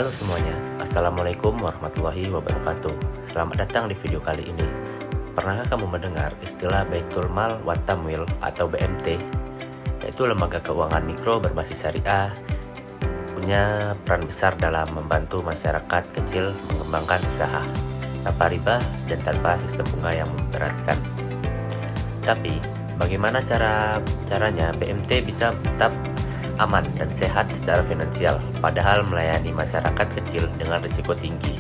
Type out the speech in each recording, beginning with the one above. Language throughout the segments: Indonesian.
Halo semuanya, Assalamualaikum warahmatullahi wabarakatuh. Selamat datang di video kali ini. Pernahkah kamu mendengar istilah Baitul Mal wa Tamwil atau BMT? Yaitu lembaga keuangan mikro berbasis syariah, punya peran besar dalam membantu masyarakat kecil mengembangkan usaha tanpa riba dan tanpa sistem bunga yang memberatkan. Tapi, bagaimana caranya BMT bisa tetap aman dan sehat secara finansial, padahal melayani masyarakat kecil dengan risiko tinggi?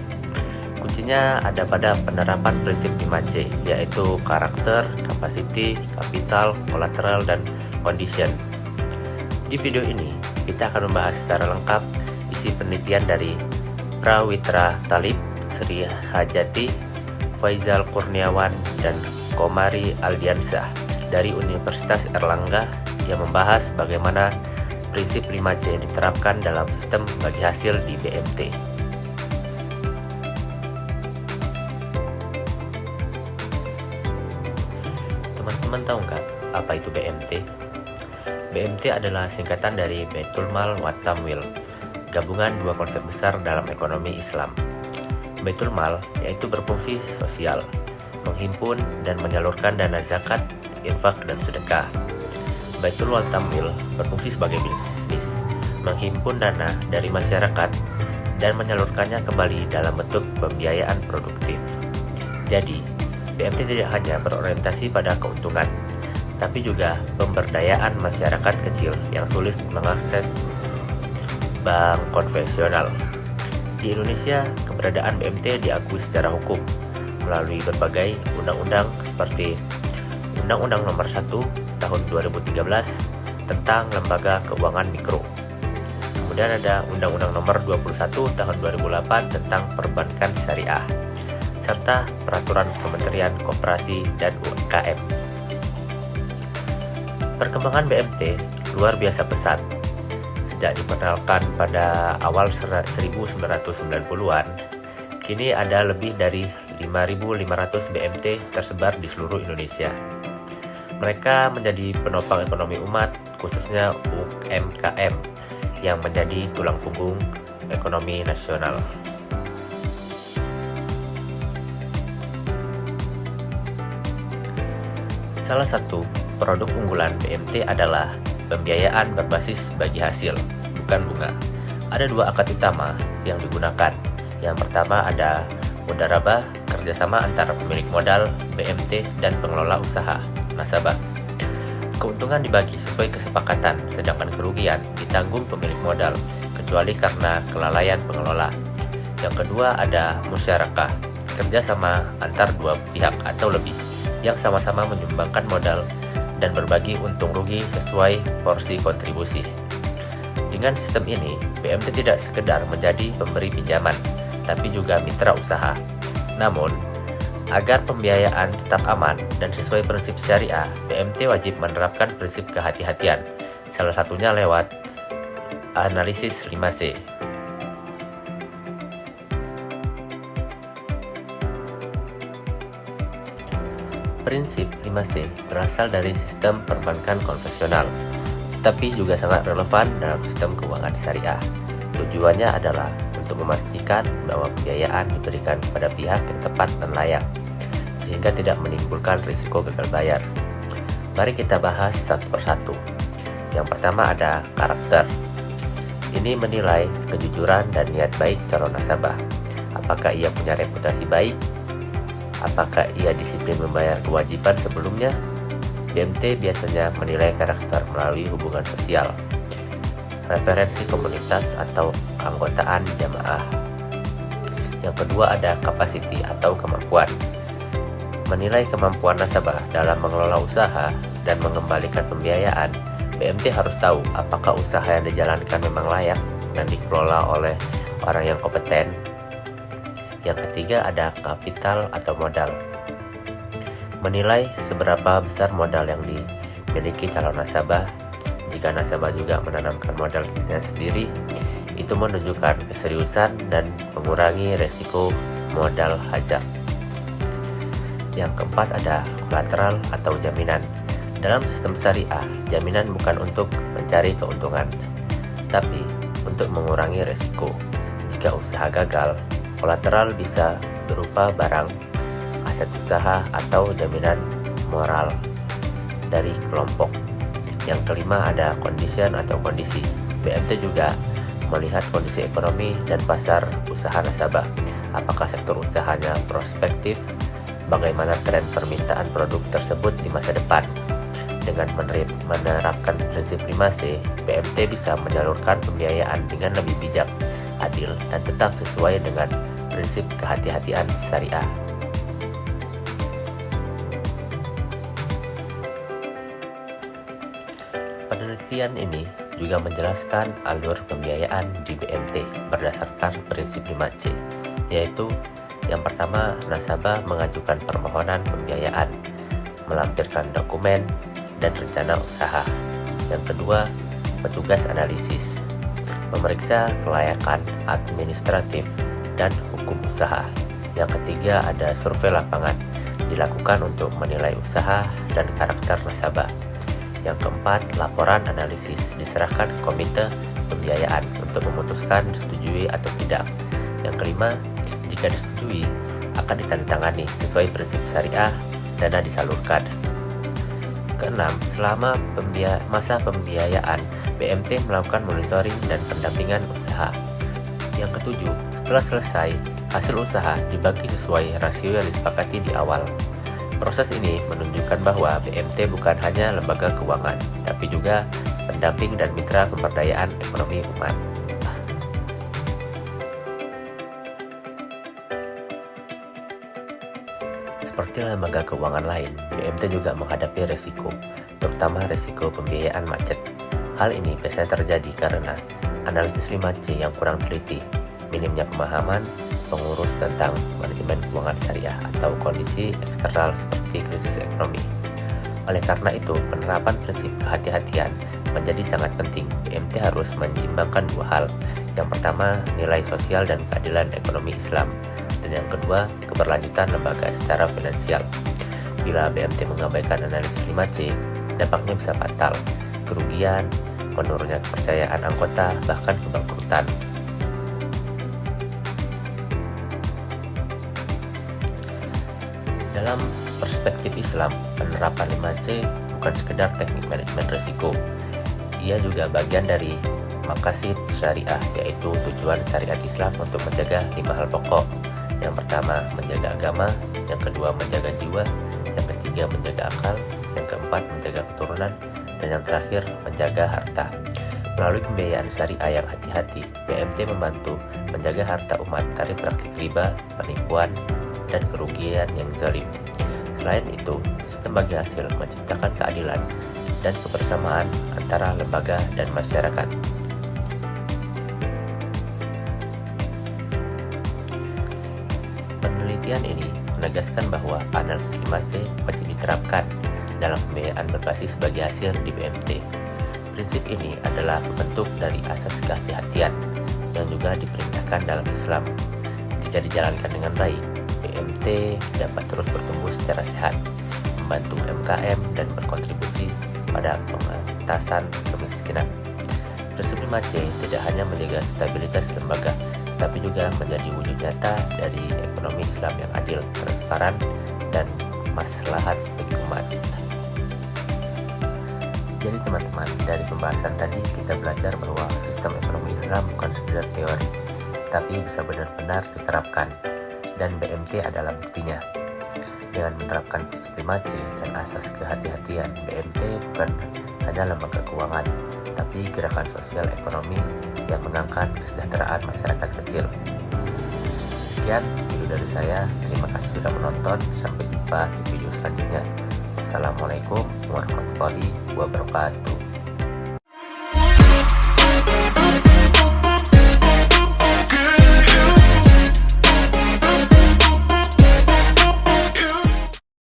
Kuncinya ada pada penerapan prinsip 5C, yaitu karakter, capacity, capital, collateral, dan condition. Di video ini, kita akan membahas secara lengkap isi penelitian dari Prawitra Talib, Sri Hajati, Faizal Kurniawan, dan Komari Aldiansyah dari Universitas Erlangga yang membahas bagaimana prinsip 5C diterapkan dalam sistem bagi hasil di BMT. Teman-teman tahu nggak apa itu BMT? BMT adalah singkatan dari Baitul Mal wa Tamwil, gabungan dua konsep besar dalam ekonomi Islam. Baitul Mal yaitu berfungsi sosial, menghimpun dan menyalurkan dana zakat, infak, dan sedekah. Baitul Mal Tamwil berfungsi sebagai bisnis, menghimpun dana dari masyarakat dan menyalurkannya kembali dalam bentuk pembiayaan produktif. Jadi, BMT tidak hanya berorientasi pada keuntungan, tapi juga pemberdayaan masyarakat kecil yang sulit mengakses bank konvensional. Di Indonesia, keberadaan BMT diakui secara hukum melalui berbagai undang-undang seperti Undang-Undang Nomor 1 Tahun 2013 tentang Lembaga Keuangan Mikro. Kemudian ada Undang-Undang Nomor 21 Tahun 2008 tentang Perbankan Syariah, serta Peraturan Kementerian Koperasi dan UMKM. Perkembangan BMT luar biasa pesat. Sejak diperkenalkan pada awal 1990-an, kini ada lebih dari 5.500 BMT tersebar di seluruh Indonesia. Mereka menjadi penopang ekonomi umat, khususnya UMKM, yang menjadi tulang punggung ekonomi nasional. Salah satu produk unggulan BMT adalah pembiayaan berbasis bagi hasil, bukan bunga. Ada dua akad utama yang digunakan. Yang pertama ada mudharabah, kerjasama antara pemilik modal, BMT, dan pengelola usaha, nasabah. Keuntungan dibagi sesuai kesepakatan, sedangkan kerugian ditanggung pemilik modal, kecuali karena kelalaian pengelola. Yang kedua ada musyarakah, kerjasama antar dua pihak atau lebih, yang sama-sama menyumbangkan modal dan berbagi untung rugi sesuai porsi kontribusi. Dengan sistem ini, BMT tidak sekedar menjadi pemberi pinjaman, tapi juga mitra usaha. Namun, agar pembiayaan tetap aman dan sesuai prinsip syariah, BMT wajib menerapkan prinsip kehati-hatian, salah satunya lewat analisis 5C. Prinsip 5C berasal dari sistem perbankan konvensional, tetapi juga sangat relevan dalam sistem keuangan syariah. Tujuannya adalah untuk memastikan bahwa pembiayaan diberikan kepada pihak yang tepat dan layak, sehingga tidak menimbulkan risiko gagal bayar. Mari kita bahas satu persatu. Yang pertama ada karakter. Ini menilai kejujuran dan niat baik calon nasabah. Apakah ia punya reputasi baik? Apakah ia disiplin membayar kewajiban sebelumnya? BMT biasanya menilai karakter melalui hubungan sosial, referensi komunitas atau keanggotaan jamaah. Yang kedua ada capacity atau kemampuan. Menilai kemampuan nasabah dalam mengelola usaha dan mengembalikan pembiayaan. BMT harus tahu apakah usaha yang dijalankan memang layak dan dikelola oleh orang yang kompeten. Yang ketiga ada kapital atau modal. Menilai seberapa besar modal yang dimiliki calon nasabah. Jika nasabah juga menanamkan modalnya sendiri, itu menunjukkan keseriusan dan mengurangi resiko modal hajat. Yang keempat ada kolateral atau jaminan. Dalam sistem syariah, jaminan bukan untuk mencari keuntungan, tapi untuk mengurangi resiko. Jika usaha gagal, kolateral bisa berupa barang, aset usaha, atau jaminan moral dari kelompok. Yang kelima ada condition atau kondisi. BMT juga melihat kondisi ekonomi dan pasar usaha nasabah. Apakah sektor usahanya prospektif? Bagaimana tren permintaan produk tersebut di masa depan? Dengan menerapkan prinsip 5C, BMT bisa menyalurkan pembiayaan dengan lebih bijak, adil, dan tetap sesuai dengan prinsip kehati-hatian syariah. Penelitian ini juga menjelaskan alur pembiayaan di BMT berdasarkan prinsip 5C, yaitu yang pertama, nasabah mengajukan permohonan pembiayaan, melampirkan dokumen dan rencana usaha. Yang kedua, petugas analisis, memeriksa kelayakan administratif dan hukum usaha. Yang ketiga, ada survei lapangan, dilakukan untuk menilai usaha dan karakter nasabah. Yang keempat, laporan analisis, diserahkan ke komite pembiayaan untuk memutuskan disetujui atau tidak. Yang kelima, jika disetujui, akan ditandatangani sesuai prinsip syariah, dana disalurkan. Keenam, selama masa pembiayaan, BMT melakukan monitoring dan pendampingan usaha. Yang ketujuh, setelah selesai, hasil usaha dibagi sesuai rasio yang disepakati di awal. Proses ini menunjukkan bahwa BMT bukan hanya lembaga keuangan, tapi juga pendamping dan mitra pemberdayaan ekonomi umat. Seperti lembaga keuangan lain, BMT juga menghadapi resiko, terutama resiko pembiayaan macet. Hal ini biasanya terjadi karena analisis 5C yang kurang teliti, minimnya pemahaman pengurus tentang manajemen keuangan syariah, atau kondisi eksternal seperti krisis ekonomi. Oleh karena itu, penerapan prinsip kehati-hatian menjadi sangat penting. BMT harus menyeimbangkan dua hal. Yang pertama, nilai sosial dan keadilan ekonomi Islam. Dan yang kedua, keberlanjutan lembaga secara finansial. Bila BMT mengabaikan analisis 5C, dampaknya bisa fatal, kerugian, menurunnya kepercayaan anggota, bahkan kebangkrutan. Dalam perspektif Islam, penerapan 5C bukan sekedar teknik manajemen risiko. Ia juga bagian dari maqasid syariah, yaitu tujuan syariat Islam untuk menjaga 5 hal pokok. Yang pertama, menjaga agama. Yang kedua, menjaga jiwa. Yang ketiga, menjaga akal. Yang keempat, menjaga keturunan. Dan yang terakhir, menjaga harta. Melalui pembiayaan syariah yang hati-hati, BMT membantu menjaga harta umat dari praktik riba, penipuan, dan kerugian yang zalim. Selain itu, sistem bagi hasil menciptakan keadilan dan kebersamaan antara lembaga dan masyarakat. Penelitian ini menegaskan bahwa analisis 5C wajib diterapkan dalam pembiayaan berbasis bagi hasil di BMT. Prinsip ini adalah bentuk dari asas kehati-hatian yang juga diperintahkan dalam Islam. Jika dijalankan dengan baik, BMT dapat terus bertumbuh secara sehat, membantu UMKM dan berkontribusi pada pengentasan kemiskinan. Prinsip 5C tidak hanya menjaga stabilitas lembaga, tapi juga menjadi wujud nyata dari ekonomi Islam yang adil, transparan, dan maslahat bagi umat. Jadi teman-teman, dari pembahasan tadi kita belajar bahwa sistem ekonomi Islam bukan sekedar teori, tapi bisa benar-benar diterapkan, dan BMT adalah buktinya. Dengan menerapkan prinsip 5C dan asas kehati-hatian, BMT bukan hanya lembaga keuangan, tapi gerakan sosial ekonomi yang mengangkat kesejahteraan masyarakat kecil. Sekian video dari saya, terima kasih sudah menonton, sampai jumpa di video selanjutnya. Wassalamualaikum warahmatullahi wabarakatuh.